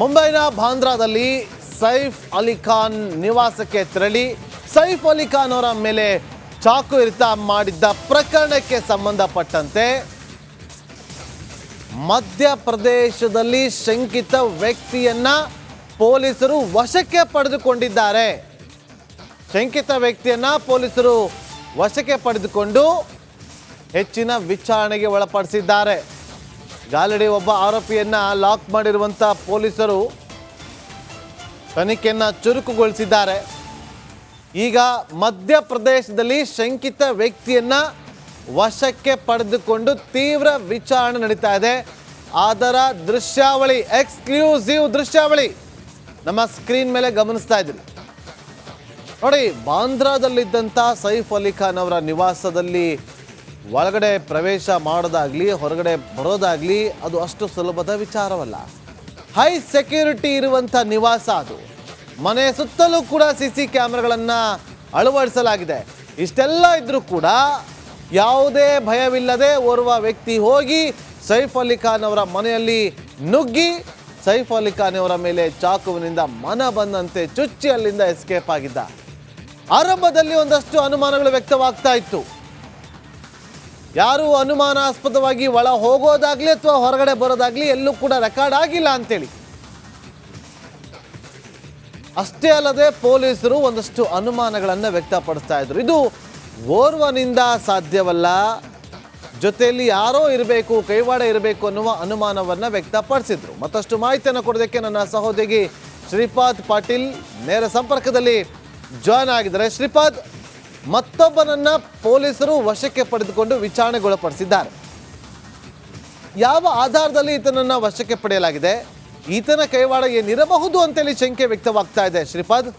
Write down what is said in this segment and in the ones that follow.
ಮುಂಬೈನ ಬಾಂದ್ರಾದಲ್ಲಿ ಸೈಫ್ ಅಲಿ ಖಾನ್ ನಿವಾಸಕ್ಕೆ ತೆರಳಿ ಸೈಫ್ ಅಲಿ ಖಾನ್ ಅವರ ಮೇಲೆ ಚಾಕು ಇರಿತ ಮಾಡಿದ್ದ ಪ್ರಕರಣಕ್ಕೆ ಸಂಬಂಧಪಟ್ಟಂತೆ ಮಧ್ಯಪ್ರದೇಶದಲ್ಲಿ ಶಂಕಿತ ವ್ಯಕ್ತಿಯನ್ನ ಪೊಲೀಸರು ವಶಕ್ಕೆ ಪಡೆದುಕೊಂಡಿದ್ದಾರೆ. ಶಂಕಿತ ವ್ಯಕ್ತಿಯನ್ನ ಪೊಲೀಸರು ವಶಕ್ಕೆ ಪಡೆದುಕೊಂಡು ಹೆಚ್ಚಿನ ವಿಚಾರಣೆಗೆ ಒಳಪಡಿಸಿದ್ದಾರೆ. ಗಾಲಡಿ ಒಬ್ಬ ಆರೋಪಿಯನ್ನ ಲಾಕ್ ಮಾಡಿರುವಂಥ ಪೊಲೀಸರು ತನಿಖೆಯನ್ನು ಚುರುಕುಗೊಳಿಸಿದ್ದಾರೆ. ಈಗ ಮಧ್ಯಪ್ರದೇಶದಲ್ಲಿ ಶಂಕಿತ ವ್ಯಕ್ತಿಯನ್ನ ವಶಕ್ಕೆ ಪಡೆದುಕೊಂಡು ತೀವ್ರ ವಿಚಾರಣೆ ನಡೀತಾ ಇದೆ. ಅದರ ದೃಶ್ಯಾವಳಿ, ಎಕ್ಸ್ಕ್ಲೂಸಿವ್ ದೃಶ್ಯಾವಳಿ ನಮ್ಮ ಸ್ಕ್ರೀನ್ ಮೇಲೆ ಗಮನಿಸ್ತಾ ಇದ್ದೀರಿ ನೋಡಿ. ಬಾಂದ್ರಾದಲ್ಲಿದ್ದಂಥ ಸೈಫ್ ಅಲಿ ಖಾನ್ ಅವರ ನಿವಾಸದಲ್ಲಿ ಒಳಗಡೆ ಪ್ರವೇಶ ಮಾಡೋದಾಗ್ಲಿ ಹೊರಗಡೆ ಬರೋದಾಗ್ಲಿ ಅದು ಅಷ್ಟು ಸುಲಭದ ವಿಚಾರವಲ್ಲ. ಹೈ ಸೆಕ್ಯೂರಿಟಿ ಇರುವಂಥ ನಿವಾಸ ಅದು. ಮನೆಯ ಸುತ್ತಲೂ ಕೂಡ CC ಕ್ಯಾಮ್ರಾಗಳನ್ನು ಅಳವಡಿಸಲಾಗಿದೆ. ಇಷ್ಟೆಲ್ಲ ಇದ್ರೂ ಕೂಡ ಯಾವುದೇ ಭಯವಿಲ್ಲದೆ ಓರ್ವ ವ್ಯಕ್ತಿ ಹೋಗಿ ಸೈಫ್ ಅಲಿ ಖಾನ್ ಅವರ ಮನೆಯಲ್ಲಿ ನುಗ್ಗಿ ಸೈಫ್ ಅಲಿ ಖಾನ್ ಅವರ ಮೇಲೆ ಚಾಕುವಿನಿಂದ ಮನ ಬಂದಂತೆ ಚುಚ್ಚಿ ಅಲ್ಲಿಂದ ಎಸ್ಕೇಪ್ ಆಗಿದ್ದ. ಆರಂಭದಲ್ಲಿ ಒಂದಷ್ಟು ಅನುಮಾನಗಳು ವ್ಯಕ್ತವಾಗ್ತಾ ಇತ್ತು. ಯಾರು ಅನುಮಾನಾಸ್ಪದವಾಗಿ ಒಳ ಹೋಗೋದಾಗ್ಲಿ ಅಥವಾ ಹೊರಗಡೆ ಬರೋದಾಗ್ಲಿ ಎಲ್ಲೂ ಕೂಡ ರೆಕಾರ್ಡ್ ಆಗಿಲ್ಲ ಅಂತೇಳಿ. ಅಷ್ಟೇ ಅಲ್ಲದೆ ಪೊಲೀಸರು ಒಂದಷ್ಟು ಅನುಮಾನಗಳನ್ನು ವ್ಯಕ್ತಪಡಿಸ್ತಾ ಇದ್ರು. ಇದು ಓರ್ವನಿಂದ ಸಾಧ್ಯವಲ್ಲ, ಜೊತೆಯಲ್ಲಿ ಯಾರೋ ಇರಬೇಕು, ಕೈವಾಡ ಇರಬೇಕು ಅನ್ನುವ ಅನುಮಾನವನ್ನು ವ್ಯಕ್ತಪಡಿಸಿದ್ರು. ಮತ್ತಷ್ಟು ಮಾಹಿತಿಯನ್ನು ಕೊಡೋದಕ್ಕೆ ನನ್ನ ಸಹೋದರಿ ಶ್ರೀಪಾದ್ ಪಾಟೀಲ್ ನೇರ ಸಂಪರ್ಕದಲ್ಲಿ ಜಾಯ್ನ್ ಆಗಿದ್ದಾರೆ. ಶ್ರೀಪಾದ್, ಮತ್ತೊಬ್ಬನನ್ನ ಪೊಲೀಸರು ವಶಕ್ಕೆ ಪಡೆದುಕೊಂಡು ವಿಚಾರಣೆಗೊಳಪಡಿಸಿದ್ದಾರೆ. ಯಾವ ಆಧಾರದಲ್ಲಿ ಈತನನ್ನ ವಶಕ್ಕೆ ಪಡೆಯಲಾಗಿದೆ? ಈತನ ಕೈವಾಡ ಏನಿರಬಹುದು ಅಂತೇಳಿ ಶಂಕೆ ವ್ಯಕ್ತವಾಗ್ತಾ ಇದೆ. ಶ್ರೀಪಾದ್,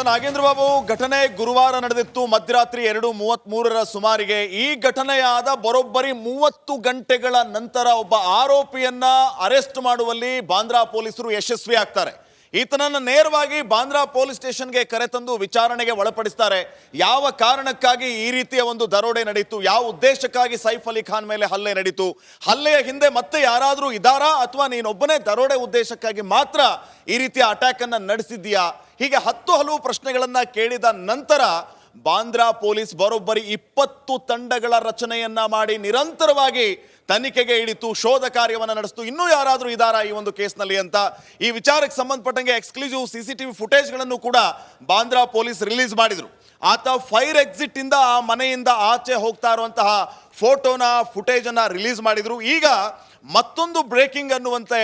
ನಾಗೇಂದ್ರ ಬಾಬು, ಘಟನೆ ಗುರುವಾರ ನಡೆದಿತ್ತು ಮಧ್ಯರಾತ್ರಿ 2:33 ಸುಮಾರಿಗೆ. ಈ ಘಟನೆಯಾದ ಬರೋಬ್ಬರಿ 30 ಗಂಟೆಗಳ ನಂತರ ಒಬ್ಬ ಆರೋಪಿಯನ್ನ ಅರೆಸ್ಟ್ ಮಾಡುವಲ್ಲಿ ಬಾಂದ್ರಾ ಪೊಲೀಸರು ಯಶಸ್ವಿ ಆಗ್ತಾರೆ. ಈತನನ್ನು ನೇರವಾಗಿ ಬಾಂದ್ರಾ ಪೊಲೀಸ್ ಸ್ಟೇಷನ್ಗೆ ಕರೆತಂದು ವಿಚಾರಣೆಗೆ ಒಳಪಡಿಸ್ತಾರೆ. ಯಾವ ಕಾರಣಕ್ಕಾಗಿ ಈ ರೀತಿಯ ಒಂದು ದರೋಡೆ ನಡೀತು, ಯಾವ ಉದ್ದೇಶಕ್ಕಾಗಿ ಸೈಫ್ ಅಲಿ ಖಾನ್ ಮೇಲೆ ಹಲ್ಲೆ ನಡೀತು, ಹಲ್ಲೆಯ ಹಿಂದೆ ಮತ್ತೆ ಯಾರಾದರೂ ಇದ್ದಾರಾ ಅಥವಾ ನೀನೊಬ್ಬನೇ ದರೋಡೆ ಉದ್ದೇಶಕ್ಕಾಗಿ ಮಾತ್ರ ಈ ರೀತಿಯ ಅಟ್ಯಾಕ್ ಅನ್ನ ನಡೆಸಿದ್ದೀಯಾ, ಹೀಗೆ ಹಲವು ಪ್ರಶ್ನೆಗಳನ್ನ ಕೇಳಿದ ನಂತರ ಬಾಂದ್ರಾ ಪೊಲೀಸ್ ಬರೋಬ್ಬರಿ 20 ತಂಡಗಳ ರಚನೆಯನ್ನ ಮಾಡಿ ನಿರಂತರವಾಗಿ ತನಿಖೆಗೆ ಇಳಿತು, ಶೋಧ ಕಾರ್ಯವನ್ನು ನಡೆಸಿತು. ಇನ್ನೂ ಯಾರಾದರೂ ಇದ್ದಾರಾ ಈ ಒಂದು ಕೇಸ್ನಲ್ಲಿ ಅಂತ ಈ ವಿಚಾರಕ್ಕೆ ಸಂಬಂಧಪಟ್ಟಂಗೆ ಎಕ್ಸ್ಕ್ಲೂಸಿವ್ CCTV ಫುಟೇಜ್ಗಳನ್ನು ಕೂಡ ಬಾಂದ್ರಾ ಪೊಲೀಸ್ ರಿಲೀಸ್ ಮಾಡಿದ್ರು. ಆತ ಫೈರ್ ಎಕ್ಸಿಟ್ ಇಂದ ಆ ಮನೆಯಿಂದ ಆಚೆ ಹೋಗ್ತಾ ಇರುವಂತಹ ಫುಟೇಜ್ ಅನ್ನ ರಿಲೀಸ್ ಮಾಡಿದ್ರು. ಈಗ ಮತ್ತೊಂದು ಬ್ರೇಕಿಂಗ್ ಅನ್ನುವಂತೆ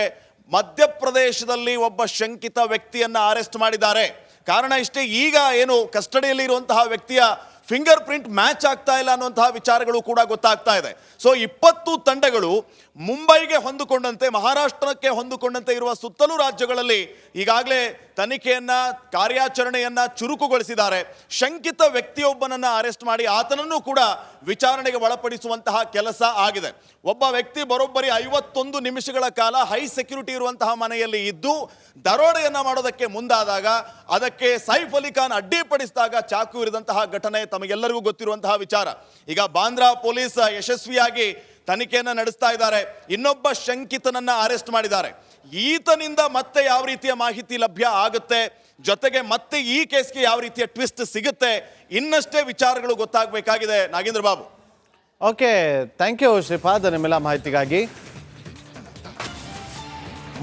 ಮಧ್ಯಪ್ರದೇಶದಲ್ಲಿ ಒಬ್ಬ ಶಂಕಿತ ವ್ಯಕ್ತಿಯನ್ನ ಅರೆಸ್ಟ್ ಮಾಡಿದ್ದಾರೆ. ಕಾರಣ ಇಷ್ಟೇ, ಈಗ ಏನು ಕಸ್ಟಡಿಯಲ್ಲಿ ಇರುವಂತಹ ವ್ಯಕ್ತಿಯ ಫಿಂಗರ್ ಪ್ರಿಂಟ್ ಮ್ಯಾಚ್ ಆಗ್ತಾ ಇಲ್ಲ ಅನ್ನುವಂತಹ ವಿಚಾರಗಳು ಕೂಡ ಗೊತ್ತಾಗ್ತಾ ಇದೆ. ಸೊ 20 ತಂಡಗಳು ಮುಂಬೈಗೆ ಹೊಂದಿಕೊಂಡಂತೆ, ಮಹಾರಾಷ್ಟ್ರಕ್ಕೆ ಹೊಂದಿಕೊಂಡಂತೆ ಇರುವ ಸುತ್ತಲೂ ರಾಜ್ಯಗಳಲ್ಲಿ ಈಗಾಗಲೇ ತನಿಖೆಯನ್ನ, ಕಾರ್ಯಾಚರಣೆಯನ್ನ ಚುರುಕುಗೊಳಿಸಿದ್ದಾರೆ. ಶಂಕಿತ ವ್ಯಕ್ತಿಯೊಬ್ಬನನ್ನ ಅರೆಸ್ಟ್ ಮಾಡಿ ಆತನನ್ನು ಕೂಡ ವಿಚಾರಣೆಗೆ ಒಳಪಡಿಸುವಂತಹ ಕೆಲಸ ಆಗಿದೆ. ಒಬ್ಬ ವ್ಯಕ್ತಿ ಬರೋಬ್ಬರಿ 51 ನಿಮಿಷಗಳ ಕಾಲ ಹೈ ಸೆಕ್ಯೂರಿಟಿ ಇರುವಂತಹ ಮನೆಯಲ್ಲಿ ಇದ್ದು ದರೋಡೆಯನ್ನ ಮಾಡೋದಕ್ಕೆ ಮುಂದಾದಾಗ ಅದಕ್ಕೆ ಸೈಫ್ ಅಲಿ ಖಾನ್ ಅಡ್ಡಿಪಡಿಸಿದಾಗ ಚಾಕು ಇರಿದಂತಹ ಘಟನೆ ತಮಗೆಲ್ಲರಿಗೂ ಗೊತ್ತಿರುವಂತಹ ವಿಚಾರ. ಈಗ ಬಾಂದ್ರಾ ಪೊಲೀಸ್ ಯಶಸ್ವಿಯಾಗಿ ತನಿಖೆಯನ್ನ ನಡೆಸ್ತಾ ಇದ್ದಾರೆ. ಇನ್ನೊಬ್ಬ ಶಂಕಿತನನ್ನ ಅರೆಸ್ಟ್ ಮಾಡಿದ್ದಾರೆ. ಈತನಿಂದ ಮತ್ತೆ ಯಾವ ರೀತಿಯ ಮಾಹಿತಿ ಲಭ್ಯ ಆಗುತ್ತೆ, ಜೊತೆಗೆ ಮತ್ತೆ ಈ ಕೇಸ್ಗೆ ಯಾವ ರೀತಿಯ ಟ್ವಿಸ್ಟ್ ಸಿಗುತ್ತೆ, ಇನ್ನಷ್ಟೇ ವಿಚಾರಗಳು ಗೊತ್ತಾಗಬೇಕಾಗಿದೆ. Nagendra Babu. Okay, thank you Shripad ನಿಮ್ಮೆಲ್ಲ ಮಾಹಿತಿಗಾಗಿ.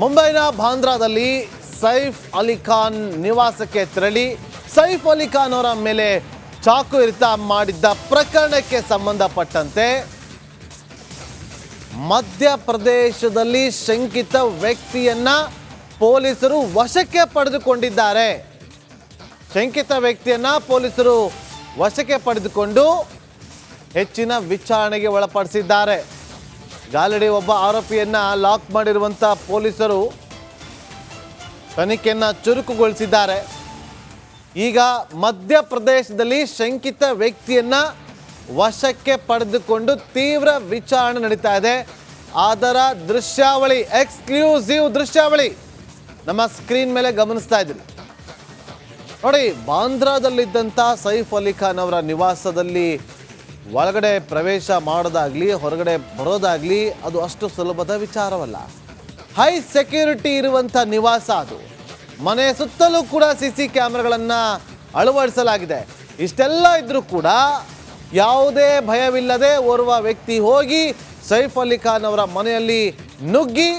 ಮುಂಬೈನ ಬಾಂದ್ರಾದಲ್ಲಿ ಸೈಫ್ ಅಲಿ ಖಾನ್ ನಿವಾಸಕ್ಕೆ ತೆರಳಿ ಸೈಫ್ ಅಲಿ ಖಾನ್ ಅವರ ಮೇಲೆ ಚಾಕು ಇರಿತ ಮಾಡಿದ್ದ ಪ್ರಕರಣಕ್ಕೆ ಸಂಬಂಧಪಟ್ಟಂತೆ ಮಧ್ಯಪ್ರದೇಶದಲ್ಲಿ ಶಂಕಿತ ವ್ಯಕ್ತಿಯನ್ನ ಪೊಲೀಸರು ವಶಕ್ಕೆ ಪಡೆದುಕೊಂಡಿದ್ದಾರೆ. ಶಂಕಿತ ವ್ಯಕ್ತಿಯನ್ನ ಪೊಲೀಸರು ವಶಕ್ಕೆ ಪಡೆದುಕೊಂಡು ಹೆಚ್ಚಿನ ವಿಚಾರಣೆಗೆ ಒಳಪಡಿಸಿದ್ದಾರೆ. ಗಾಲಡಿ ಒಬ್ಬ ಆರೋಪಿಯನ್ನ ಲಾಕ್ ಮಾಡಿರುವಂಥ ಪೊಲೀಸರು ತನಿಖೆಯನ್ನು ಚುರುಕುಗೊಳಿಸಿದ್ದಾರೆ. ಈಗ ಮಧ್ಯಪ್ರದೇಶದಲ್ಲಿ ಶಂಕಿತ ವ್ಯಕ್ತಿಯನ್ನ ವಶಕ್ಕೆ ಪಡೆದುಕೊಂಡು ತೀವ್ರ ವಿಚಾರಣೆ ನಡೀತಾ ಇದೆ. ಅದರ ದೃಶ್ಯಾವಳಿ, ಎಕ್ಸ್ಕ್ಲೂಸಿವ್ ದೃಶ್ಯಾವಳಿ ನಮ್ಮ ಸ್ಕ್ರೀನ್ ಮೇಲೆ ಗಮನಿಸ್ತಾ ಇದ್ದೀರಿ ನೋಡಿ. ಬಾಂದ್ರಾದಲ್ಲಿದ್ದಂಥ ಸೈಫ್ ಅಲಿ ಖಾನ್ ಅವರ ನಿವಾಸದಲ್ಲಿ ಒಳಗಡೆ ಪ್ರವೇಶ ಮಾಡೋದಾಗ್ಲಿ ಹೊರಗಡೆ ಬರೋದಾಗ್ಲಿ ಅದು ಅಷ್ಟು ಸುಲಭದ ವಿಚಾರವಲ್ಲ. ಹೈ ಸೆಕ್ಯೂರಿಟಿ ಇರುವಂಥ ನಿವಾಸ ಅದು. ಮನೆ ಸುತ್ತಲೂ ಕೂಡ CC ಕ್ಯಾಮ್ರಾಗಳನ್ನು ಅಳವಡಿಸಲಾಗಿದೆ. ಇಷ್ಟೆಲ್ಲ ಇದ್ರೂ ಕೂಡ ಯಾವುದೇ ಭಯವಿಲ್ಲದೆ ಓರ್ವ ವ್ಯಕ್ತಿ ಹೋಗಿ ಸೈಫ್ ಅಲಿ ಖಾನ್ ಅವರ ಮನೆಯಲ್ಲಿ ನುಗ್ಗಿ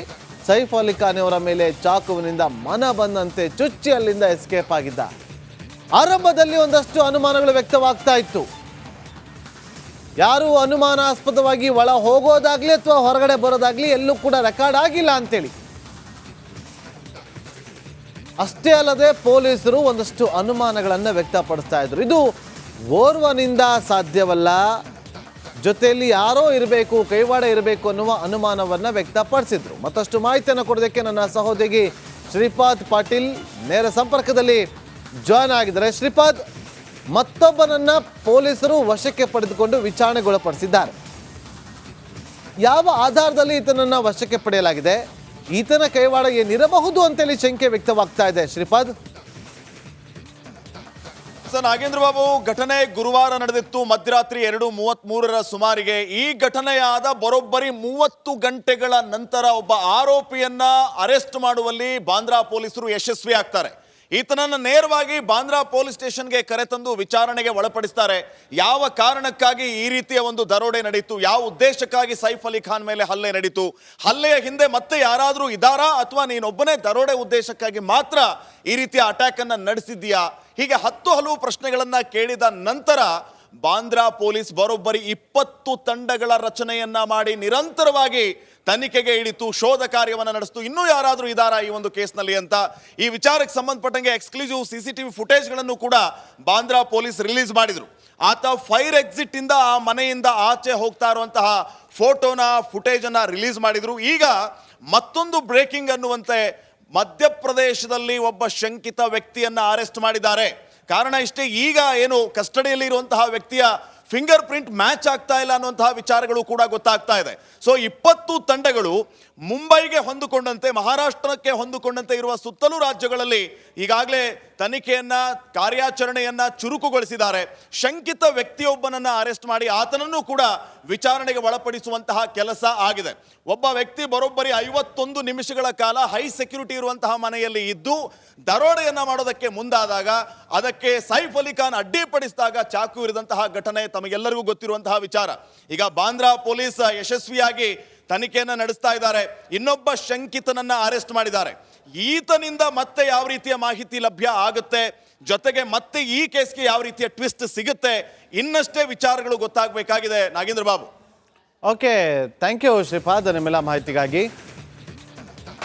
ಸೈಫ್ ಅಲಿ ಖಾನ್ ಅವರ ಮೇಲೆ ಚಾಕುವಿನಿಂದ ಮನ ಬಂದಂತೆ ಚುಚ್ಚಿ ಅಲ್ಲಿಂದ ಎಸ್ಕೇಪ್ ಆಗಿದ್ದ. ಆರಂಭದಲ್ಲಿ ಒಂದಷ್ಟು ಅನುಮಾನಗಳು ವ್ಯಕ್ತವಾಗ್ತಾ ಇತ್ತು. ಯಾರು ಅನುಮಾನಾಸ್ಪದವಾಗಿ ಒಳ ಹೋಗೋದಾಗ್ಲಿ ಅಥವಾ ಹೊರಗಡೆ ಬರೋದಾಗ್ಲಿ ಎಲ್ಲೂ ಕೂಡ ರೆಕಾರ್ಡ್ ಆಗಿಲ್ಲ ಅಂತೇಳಿ. ಅಷ್ಟೇ ಅಲ್ಲದೆ ಪೊಲೀಸರು ಒಂದಷ್ಟು ಅನುಮಾನಗಳನ್ನು ವ್ಯಕ್ತಪಡಿಸ್ತಾ ಇದ್ರು. ಇದು ಓರ್ವನಿಂದ ಸಾಧ್ಯವಲ್ಲ, ಜೊತೆಯಲ್ಲಿ ಯಾರೋ ಇರಬೇಕು, ಕೈವಾಡ ಇರಬೇಕು ಅನ್ನುವ ಅನುಮಾನವನ್ನು ವ್ಯಕ್ತಪಡಿಸಿದ್ರು. ಮತ್ತಷ್ಟು ಮಾಹಿತಿಯನ್ನು ಕೊಡೋದಕ್ಕೆ ನನ್ನ ಸಹೋದರಿ ಶ್ರೀಪಾದ್ ಪಾಟೀಲ್ ನೇರ ಸಂಪರ್ಕದಲ್ಲಿ ಜಾಯ್ನ್ ಆಗಿದ್ದಾರೆ. ಶ್ರೀಪಾದ್, ಮತ್ತೊಬ್ಬನನ್ನ ಪೊಲೀಸರು ವಶಕ್ಕೆ ಪಡೆದುಕೊಂಡು ವಿಚಾರಣೆಗೊಳಪಡಿಸಿದ್ದಾರೆ. ಯಾವ ಆಧಾರದಲ್ಲಿ ಈತನನ್ನ ವಶಕ್ಕೆ ಪಡೆಯಲಾಗಿದೆ? ಈತನ ಕೈವಾಡ ಏನಿರಬಹುದು ಅಂತೇಳಿ ಶಂಕೆ ವ್ಯಕ್ತವಾಗ್ತಾ ಇದೆ. ಶ್ರೀಪಾದ್, ನಾಗೇಂದ್ರ ಬಾಬು, ಘಟನೆ ಗುರುವಾರ ನಡೆದಿತ್ತು ಮಧ್ಯರಾತ್ರಿ 2:33 ಸುಮಾರಿಗೆ. ಈ ಘಟನೆಯಾದ ಬರೋಬ್ಬರಿ 30 ಗಂಟೆಗಳ ನಂತರ ಒಬ್ಬ ಆರೋಪಿಯನ್ನ ಅರೆಸ್ಟ್ ಮಾಡುವಲ್ಲಿ ಬಾಂದ್ರಾ ಪೊಲೀಸರು ಯಶಸ್ವಿ ಆಗ್ತಾರೆ. ಈತನನ್ನ ನೇರವಾಗಿ ಬಾಂದ್ರಾ ಪೊಲೀಸ್ ಸ್ಟೇಷನ್ಗೆ ಕರೆತಂದು ವಿಚಾರಣೆಗೆ ಒಳಪಡಿಸ್ತಾರೆ. ಯಾವ ಕಾರಣಕ್ಕಾಗಿ ಈ ರೀತಿಯ ಒಂದು ದರೋಡೆ ನಡೀತು, ಯಾವ ಉದ್ದೇಶಕ್ಕಾಗಿ ಸೈಫ್ ಅಲಿ ಖಾನ್ ಮೇಲೆ ಹಲ್ಲೆ ನಡೀತು, ಹಲ್ಲೆಯ ಹಿಂದೆ ಮತ್ತೆ ಯಾರಾದರೂ ಇದ್ದಾರಾ ಅಥವಾ ನೀನೊಬ್ಬನೇ ದರೋಡೆ ಉದ್ದೇಶಕ್ಕಾಗಿ ಮಾತ್ರ ಈ ರೀತಿಯ ಅಟ್ಯಾಕ್ ಅನ್ನ ನಡೆಸಿದ್ದೀಯಾ, ಹೀಗೆ ಹಲವು ಪ್ರಶ್ನೆಗಳನ್ನ ಕೇಳಿದ ನಂತರ ಬಾಂದ್ರಾ ಪೊಲೀಸ್ ಬರೋಬ್ಬರಿ 20 ತಂಡಗಳ ರಚನೆಯನ್ನ ಮಾಡಿ ನಿರಂತರವಾಗಿ ತನಿಖೆಗೆ ಇಳಿತು, ಶೋಧ ಕಾರ್ಯವನ್ನು ನಡೆಸಿತು. ಇನ್ನೂ ಯಾರಾದರೂ ಇದ್ದಾರಾ ಈ ಒಂದು ಕೇಸ್ನಲ್ಲಿ ಅಂತ ಈ ವಿಚಾರಕ್ಕೆ ಸಂಬಂಧಪಟ್ಟಂಗೆ ಎಕ್ಸ್ಕ್ಲೂಸಿವ್ CCTV ಫುಟೇಜ್ಗಳನ್ನು ಕೂಡ ಬಾಂದ್ರಾ ಪೊಲೀಸ್ ರಿಲೀಸ್ ಮಾಡಿದ್ರು. ಆತ ಫೈರ್ ಎಕ್ಸಿಟ್ ಇಂದ ಆ ಮನೆಯಿಂದ ಆಚೆ ಹೋಗ್ತಾ ಇರುವಂತಹ ಫೋಟೋನ ಫುಟೇಜ್ ಅನ್ನ ರಿಲೀಸ್ ಮಾಡಿದ್ರು. ಈಗ ಮತ್ತೊಂದು ಬ್ರೇಕಿಂಗ್ ಅನ್ನುವಂತೆ ಮಧ್ಯಪ್ರದೇಶದಲ್ಲಿ ಒಬ್ಬ ಶಂಕಿತ ವ್ಯಕ್ತಿಯನ್ನ ಅರೆಸ್ಟ್ ಮಾಡಿದ್ದಾರೆ. ಕಾರಣ ಇಷ್ಟೇ, ಈಗ ಏನು ಕಸ್ಟಡಿಯಲ್ಲಿ ಇರುವಂತಹ ವ್ಯಕ್ತಿಯ ಫಿಂಗರ್ ಪ್ರಿಂಟ್ ಮ್ಯಾಚ್ ಆಗ್ತಾ ಇಲ್ಲ ಅನ್ನುವಂತಹ ವಿಚಾರಗಳು ಕೂಡ ಗೊತ್ತಾಗ್ತಾ ಇದೆ. ಸೊ 20 ತಂಡಗಳು ಮುಂಬೈಗೆ ಹೊಂದಿಕೊಂಡಂತೆ, ಮಹಾರಾಷ್ಟ್ರಕ್ಕೆ ಹೊಂದಿಕೊಂಡಂತೆ ಇರುವ ಸುತ್ತಲೂ ರಾಜ್ಯಗಳಲ್ಲಿ ಈಗಾಗಲೇ ತನಿಖೆಯನ್ನ, ಕಾರ್ಯಾಚರಣೆಯನ್ನ ಚುರುಕುಗೊಳಿಸಿದ್ದಾರೆ. ಶಂಕಿತ ವ್ಯಕ್ತಿಯೊಬ್ಬನನ್ನ ಅರೆಸ್ಟ್ ಮಾಡಿ ಆತನನ್ನು ಕೂಡ ವಿಚಾರಣೆಗೆ ಒಳಪಡಿಸುವಂತಹ ಕೆಲಸ ಆಗಿದೆ. ಒಬ್ಬ ವ್ಯಕ್ತಿ ಬರೋಬ್ಬರಿ 51 ನಿಮಿಷಗಳ ಕಾಲ ಹೈ ಸೆಕ್ಯೂರಿಟಿ ಇರುವಂತಹ ಮನೆಯಲ್ಲಿ ಇದ್ದು ದರೋಡೆಯನ್ನ ಮಾಡೋದಕ್ಕೆ ಮುಂದಾದಾಗ ಅದಕ್ಕೆ ಸೈಫ್ ಅಲಿ ಖಾನ್ ಅಡ್ಡಿಪಡಿಸಿದಾಗ ಚಾಕು ಇರಿದಂತಹ ಘಟನೆ ತಮಗೆಲ್ಲರಿಗೂ ಗೊತ್ತಿರುವಂತಹ ವಿಚಾರ. ಈಗ ಬಾಂದ್ರಾ ಪೊಲೀಸ್ ಯಶಸ್ವಿಯಾಗಿ ತನಿಖೆಯನ್ನ ನಡೆಸ್ತಾ ಇದ್ದಾರೆ. ಇನ್ನೊಬ್ಬ ಶಂಕಿತನನ್ನ ಅರೆಸ್ಟ್ ಮಾಡಿದ್ದಾರೆ. ಈತನಿಂದ ಮತ್ತೆ ಯಾವ ರೀತಿಯ ಮಾಹಿತಿ ಲಭ್ಯ ಆಗುತ್ತೆ, ಜೊತೆಗೆ ಮತ್ತೆ ಈ ಕೇಸ್ಗೆ ಯಾವ ರೀತಿಯ ಟ್ವಿಸ್ಟ್ ಸಿಗುತ್ತೆ, ಇನ್ನಷ್ಟೇ ವಿಚಾರಗಳು ಗೊತ್ತಾಗಬೇಕಾಗಿದೆ. Nagendra Babu. Okay, thank you Shripad ನಿಮ್ಮೆಲ್ಲ ಮಾಹಿತಿಗಾಗಿ.